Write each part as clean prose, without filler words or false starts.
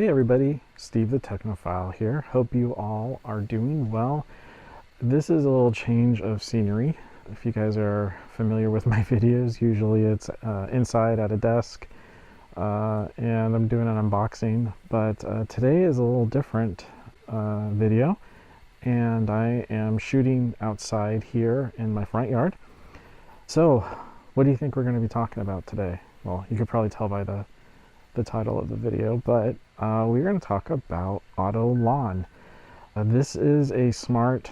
Hey everybody, Steve the Technophile here. Hope you all are doing well. This is a little change of scenery. If you guys are familiar with my videos, usually it's inside at a desk and I'm doing an unboxing, but today is a little different video, and I am shooting outside here in my front yard. So what do you think we're going to be talking about today? Well, you could probably tell by the title of the video, but we're going to talk about OtO Lawn. This is a smart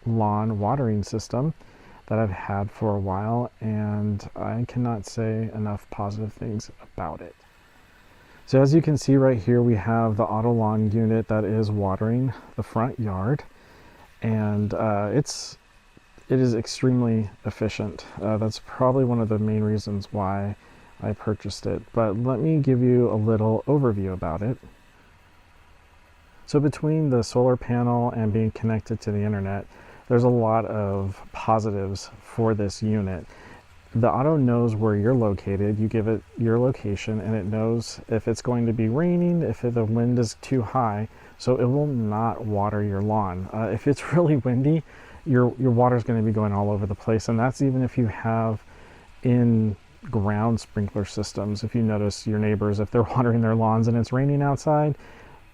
lawn watering system that I've had for a while, and I cannot say enough positive things about it. So as you can see right here, we have the OtO Lawn unit that is watering the front yard, and it is extremely efficient. That's probably one of the main reasons why I purchased it, but let me give you a little overview about it. So between the solar panel and being connected to the internet, there's a lot of positives for this unit. The OtO knows where you're located. You give it your location and it knows if it's going to be raining, if the wind is too high, so it will not water your lawn. If it's really windy, your water is going to be going all over the place, and that's even if you have in ground sprinkler systems. If you notice your neighbors, if they're watering their lawns and it's raining outside,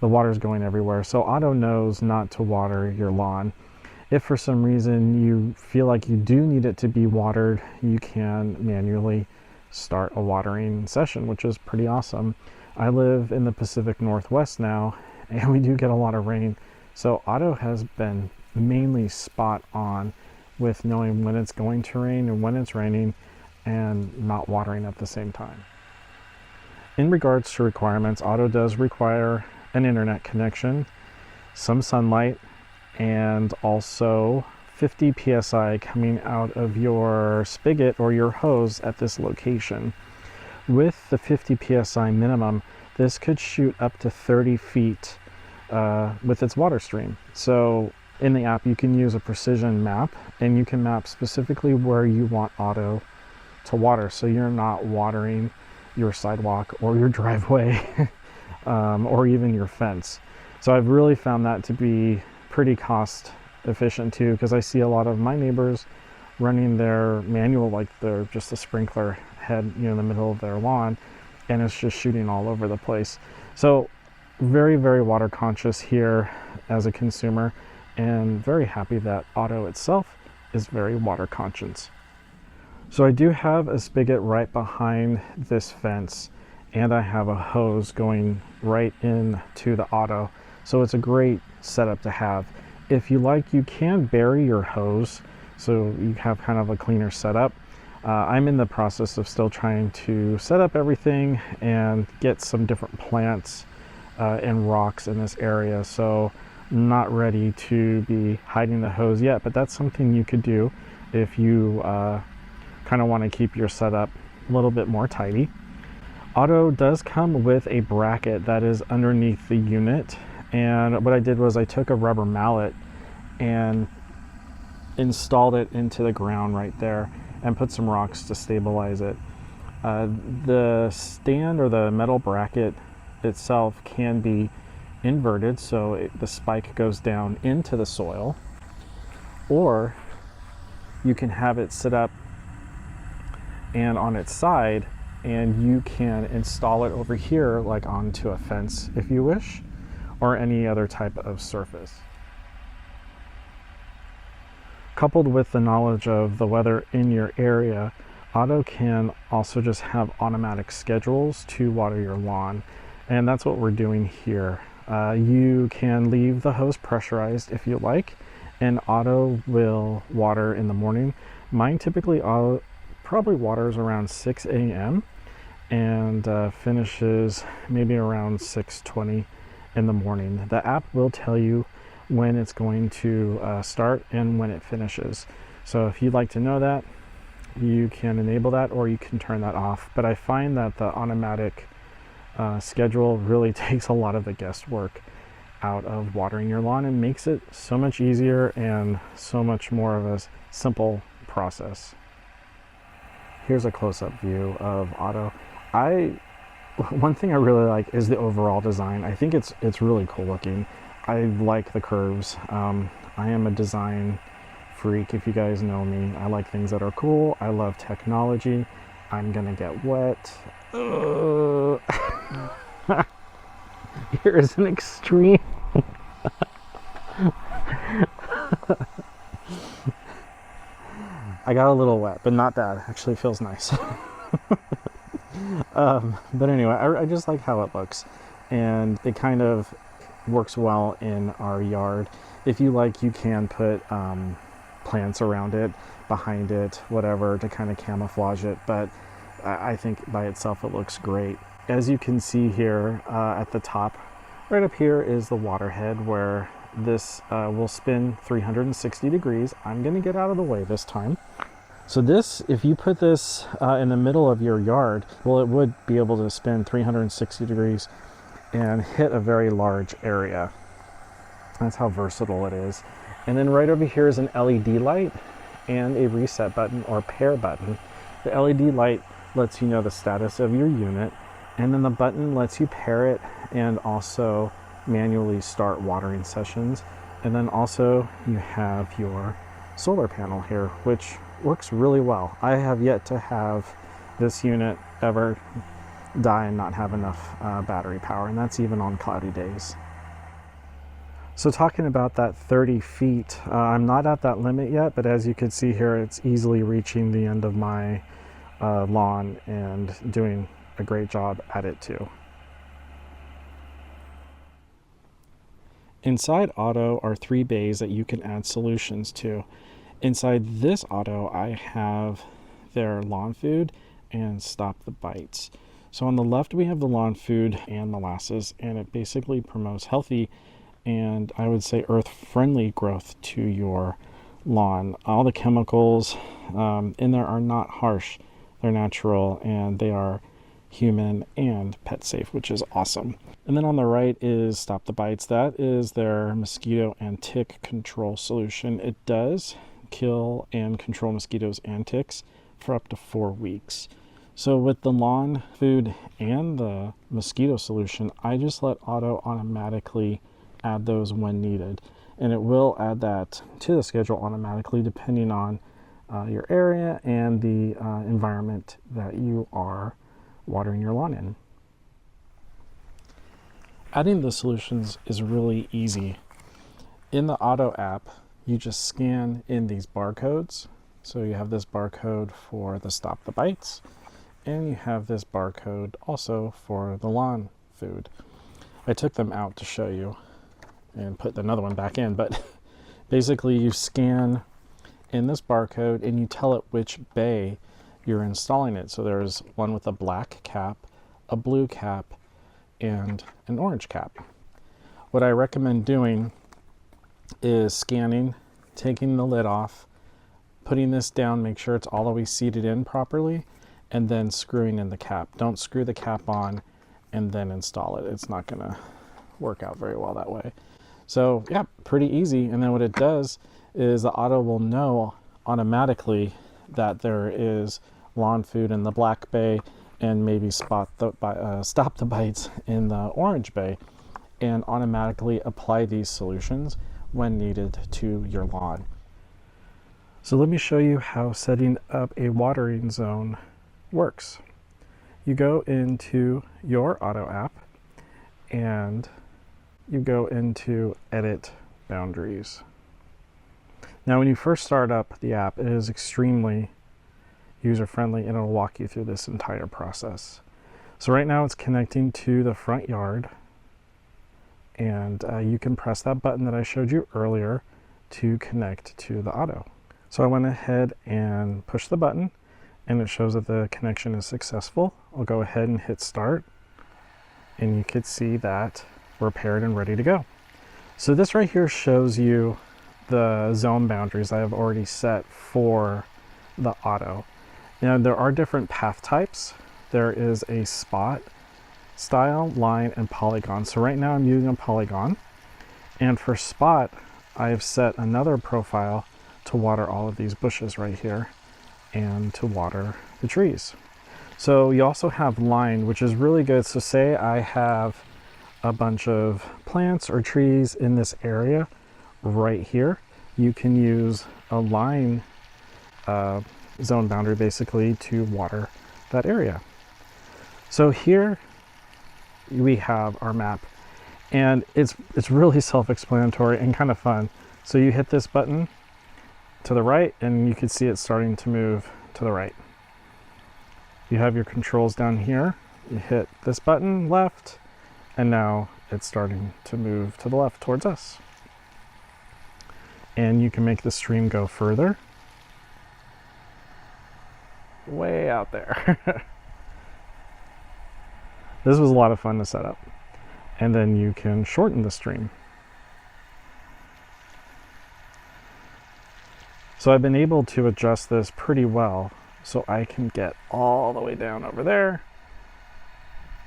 the water's going everywhere. So OtO knows not to water your lawn. If for some reason you feel like you do need it to be watered, you can manually start a watering session, which is pretty awesome. I live in the Pacific Northwest now, and we do get a lot of rain. So OtO has been mainly spot on with knowing when it's going to rain and when it's raining, and not watering at the same time. In regards to requirements, OtO does require an internet connection, some sunlight, and also 50 psi coming out of your spigot or your hose at this location. With the 50 psi minimum, this could shoot up to 30 feet with its water stream. So in the app, you can use a precision map, and you can map specifically where you want OtO to water, so you're not watering your sidewalk or your driveway or even your fence. So I've really found that to be pretty cost efficient too, because I see a lot of my neighbors running their manual, like they're just a sprinkler head, in the middle of their lawn, and it's just shooting all over the place. So very, very water conscious here as a consumer, and very happy that OtO itself is very water conscious. So I do have a spigot right behind this fence, and I have a hose going right into the OtO. So it's a great setup to have. If you like, you can bury your hose so you have kind of a cleaner setup. I'm in the process of still trying to set up everything and get some different plants and rocks in this area. So not ready to be hiding the hose yet, but that's something you could do if you kind of want to keep your setup a little bit more tidy. OtO does come with a bracket that is underneath the unit, and what I did was I took a rubber mallet and installed it into the ground right there and put some rocks to stabilize it. The stand or the metal bracket itself can be inverted, so the spike goes down into the soil, or you can have it sit up and on its side, and you can install it over here like onto a fence if you wish, or any other type of surface. Coupled with the knowledge of the weather in your area, OtO can also just have automatic schedules to water your lawn, and that's what we're doing here. You can leave the hose pressurized if you like, and OtO will water in the morning. Mine typically probably waters around 6 a.m. and finishes maybe around 6:20 in the morning. The app will tell you when it's going to start and when it finishes. So if you'd like to know that, you can enable that or you can turn that off. But I find that the automatic schedule really takes a lot of the guesswork out of watering your lawn and makes it so much easier and so much more of a simple process. Here's a close-up view of OtO. I one thing I really like is the overall design. I think it's really cool looking. I like the curves. I am a design freak, if you guys know me. I like things that are cool. I love technology. I'm gonna get wet. Here is an extreme. I got a little wet, but not bad. Actually feels nice. But anyway, I just like how it looks, and it kind of works well in our yard. If you like, you can put plants around it, behind it, whatever, to kind of camouflage it, but I think by itself it looks great. As you can see here at the top, right up here is the water head where this will spin 360 degrees. I'm going to get out of the way this time. So this, if you put this in the middle of your yard, well, it would be able to spin 360 degrees and hit a very large area. That's how versatile it is. And then right over here is an LED light and a reset button or pair button. The LED light lets you know the status of your unit, and then the button lets you pair it and also manually start watering sessions. And then also you have your solar panel here, which works really well. I have yet to have this unit ever die and not have enough battery power, and that's even on cloudy days. So talking about that 30 feet, I'm not at that limit yet, but as you can see here, it's easily reaching the end of my lawn and doing a great job at it too. Inside OtO are 3 bays that you can add solutions to. Inside this OtO, I have their lawn food and stop the bites. So on the left, we have the lawn food and molasses, and it basically promotes healthy and I would say earth-friendly growth to your lawn. All the chemicals in there are not harsh. They're natural, and they are human and pet safe, which is awesome. And then on the right is Stop the Bites. That is their mosquito and tick control solution. It does kill and control mosquitoes and ticks for up to 4 weeks. So with the lawn food and the mosquito solution, I just let OtO automatically add those when needed. And it will add that to the schedule automatically depending on your area and the environment that you are watering your lawn in. Adding the solutions is really easy. In the OtO app, you just scan in these barcodes. So you have this barcode for the Stop the Bites, and you have this barcode also for the lawn food. I took them out to show you and put another one back in, but basically you scan in this barcode and you tell it which bay you're installing it. So there's one with a black cap, a blue cap, and an orange cap. What I recommend doing is scanning, taking the lid off, putting this down, make sure it's all the way seated in properly, and then screwing in the cap. Don't screw the cap on and then install it. It's not gonna work out very well that way. So yeah, pretty easy. And then what it does is the OtO will know automatically that there is lawn food in the black bay and maybe Stop the Bites in the orange bay, and automatically apply these solutions when needed to your lawn. So let me show you how setting up a watering zone works. You go into your OtO app and you go into Edit Boundaries. Now when you first start up the app, it is extremely user-friendly and it'll walk you through this entire process. So right now it's connecting to the front yard, and you can press that button that I showed you earlier to connect to the OtO. So I went ahead and pushed the button and it shows that the connection is successful. I'll go ahead and hit start, and you can see that we're paired and ready to go. So this right here shows you the zone boundaries I have already set for the OtO. Now there are different path types. There is a spot, style, line, and polygon. So right now I'm using a polygon, and for spot I have set another profile to water all of these bushes right here and to water the trees. So you also have line, which is really good. So say I have a bunch of plants or trees in this area right here. You can use a line zone boundary basically to water that area. So here we have our map, and it's really self-explanatory and kind of fun. So you hit this button to the right and you can see it starting to move to the right. You have your controls down here. You hit this button left, and now it's starting to move to the left towards us. And you can make the stream go further, way out there. This was a lot of fun to set up. And then you can shorten the stream. So I've been able to adjust this pretty well, so I can get all the way down over there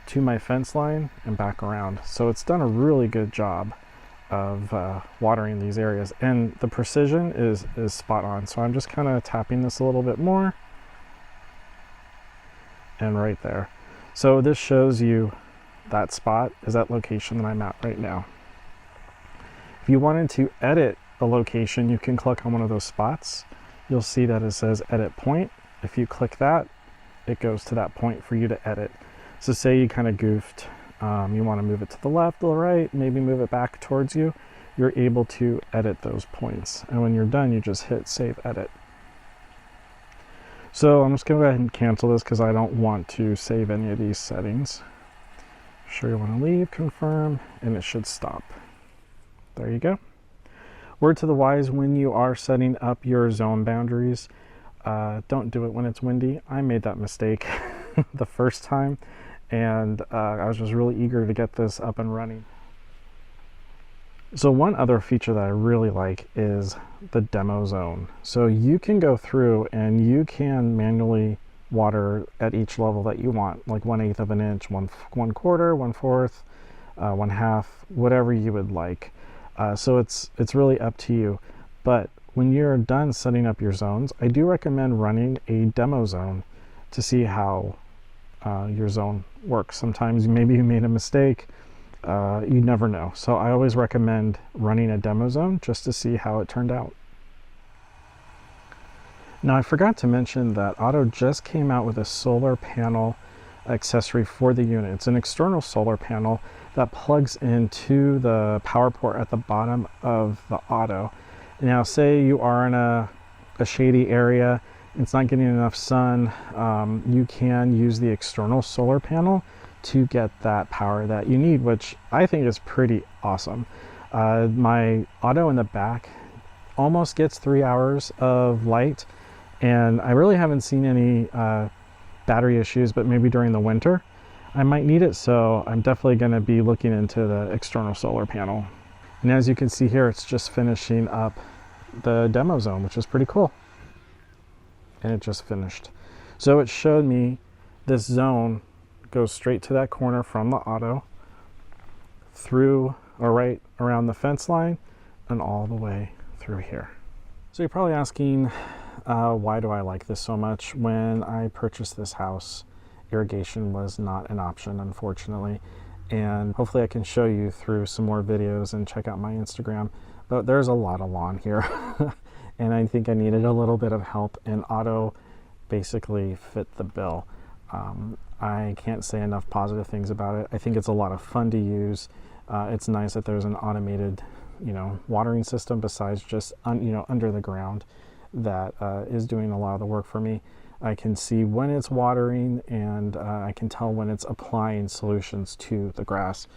to my fence line and back around. So it's done a really good job of watering these areas, and the precision is spot on. So I'm just kind of tapping this a little bit more, and right there. So this shows you that spot is that location that I'm at right now. If you wanted to edit a location, you can click on one of those spots. You'll see that it says edit point. If you click that, it goes to that point for you to edit. So say you kind of goofed, you want to move it to the left or the right, maybe move it back towards you, you're able to edit those points. And when you're done, you just hit save edit. So I'm just going to go ahead and cancel this because I don't want to save any of these settings. Sure you want to leave, confirm, and it should stop. There you go. Word to the wise, when you are setting up your zone boundaries, don't do it when it's windy. I made that mistake the first time, and I was just really eager to get this up and running. So one other feature that I really like is the demo zone. So you can go through and you can manually water at each level that you want, like 1/8 of an inch, 1/4, 1/4, 1/2, whatever you would like. So it's really up to you. But when you're done setting up your zones, I do recommend running a demo zone to see how your zone works. Sometimes maybe you made a mistake. You never know. So I always recommend running a demo zone just to see how it turned out. Now I forgot to mention that OtO just came out with a solar panel accessory for the unit. It's an external solar panel that plugs into the power port at the bottom of the OtO. Now say you are in a shady area, it's not getting enough sun, you can use the external solar panel to get that power that you need, which I think is pretty awesome. My OtO in the back almost gets 3 hours of light, and I really haven't seen any battery issues, but maybe during the winter I might need it, so I'm definitely going to be looking into the external solar panel. And as you can see here, it's just finishing up the demo zone, which is pretty cool. And it just finished. So it showed me this zone goes straight to that corner from the OtO, through or right around the fence line, and all the way through here. So you're probably asking, why do I like this so much? When I purchased this house, irrigation was not an option, unfortunately. And hopefully I can show you through some more videos and check out my Instagram. But there's a lot of lawn here. And I think I needed a little bit of help, and OtO basically fit the bill. I can't say enough positive things about it. I think it's a lot of fun to use. It's nice that there's an automated, watering system besides just, under the ground that is doing a lot of the work for me. I can see when it's watering, and I can tell when it's applying solutions to the grass.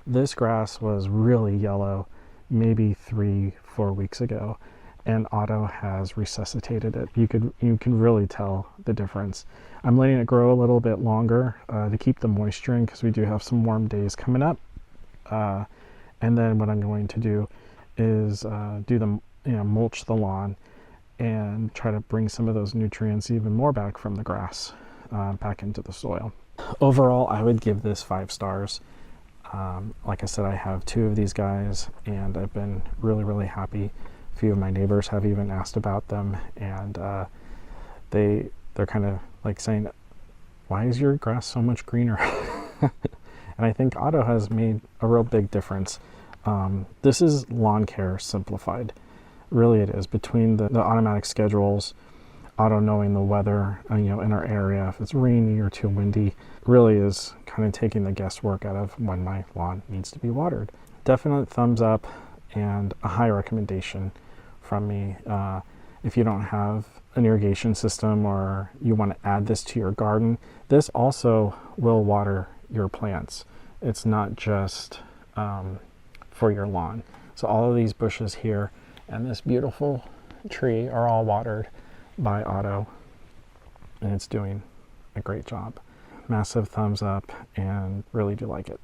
This grass was really yellow maybe 3-4 weeks ago, and OtO has resuscitated it. You can really tell the difference. I'm letting it grow a little bit longer to keep the moisture in, because we do have some warm days coming up. And then what I'm going to do is mulch the lawn and try to bring some of those nutrients even more back from the grass back into the soil. Overall, I would give this 5 stars. Like I said, I have 2 of these guys, and I've been really, really happy. A few of my neighbors have even asked about them, and they're kind of like saying, why is your grass so much greener? And I think OtO has made a real big difference. This is lawn care simplified. Really it is. Between the automatic schedules, OtO knowing the weather, in our area, if it's rainy or too windy, really is kind of taking the guesswork out of when my lawn needs to be watered. Definite thumbs up and a high recommendation from me. If you don't have an irrigation system or you want to add this to your garden, this also will water your plants. It's not just for your lawn. So all of these bushes here and this beautiful tree are all watered by OtO, and it's doing a great job. Massive thumbs up, and really do like it.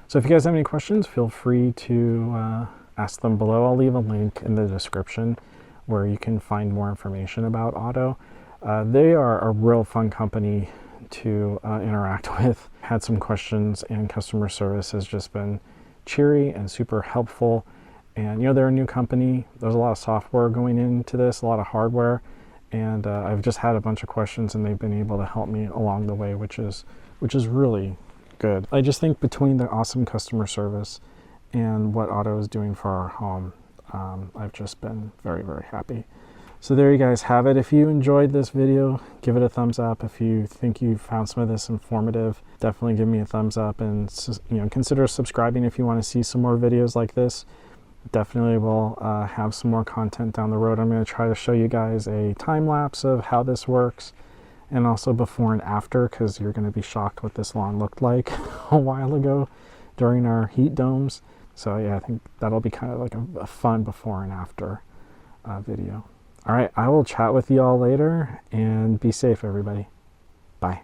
So if you guys have any questions, feel free to ask them below. I'll leave a link in the description where you can find more information about OtO. They are a real fun company to interact with. Had some questions, and customer service has just been cheery and super helpful. And they're a new company. There's a lot of software going into this, a lot of hardware, and I've just had a bunch of questions, and they've been able to help me along the way, which is really good. I just think between the awesome customer service and what OtO is doing for our home, I've just been very, very happy. So there you guys have it. If you enjoyed this video, give it a thumbs up. If you think you found some of this informative, definitely give me a thumbs up, and consider subscribing if you want to see some more videos like this. Definitely will have some more content down the road. I'm going to try to show you guys a time lapse of how this works, and also before and after, because you're going to be shocked what this lawn looked like a while ago during our heat domes. So yeah, I think that'll be kind of like a fun before and after video. All right, I will chat with you all later, and be safe, everybody. Bye.